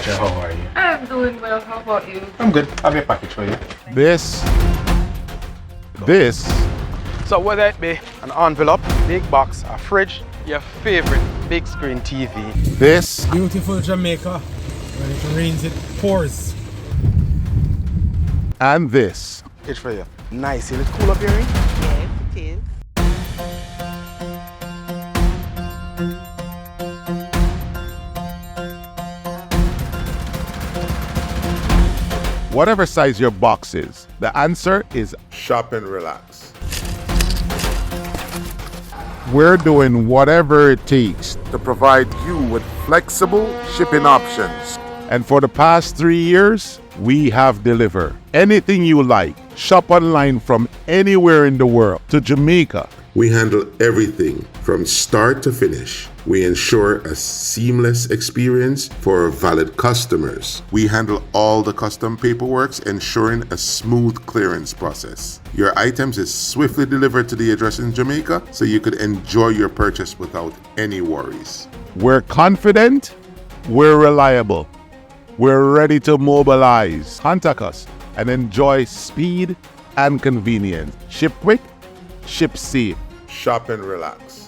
Natasha, how are you? I'm doing well. How about you? I'm good. I have your package for you. This. So whether it be an envelope, big box, a fridge, your favorite big screen TV. This. Beautiful Jamaica. When it rains, it pours. And this. It's for you. Nice. Is it cool up here? Yes, it is. Whatever size your box is, the answer is shop and relax. We're doing whatever it takes to provide you with flexible shipping options. And for the past 3 years, we have delivered anything you like. Shop online from anywhere in the world to Jamaica. We handle everything from start to finish. We ensure a seamless experience for our valid customers. We handle all the custom paperwork, ensuring a smooth clearance process. Your items is swiftly delivered to the address in Jamaica, so you could enjoy your purchase without any worries. We're confident, we're reliable, we're ready to mobilize. Contact us and enjoy speed and convenience. Ship quick, ship safe. Shop and relax.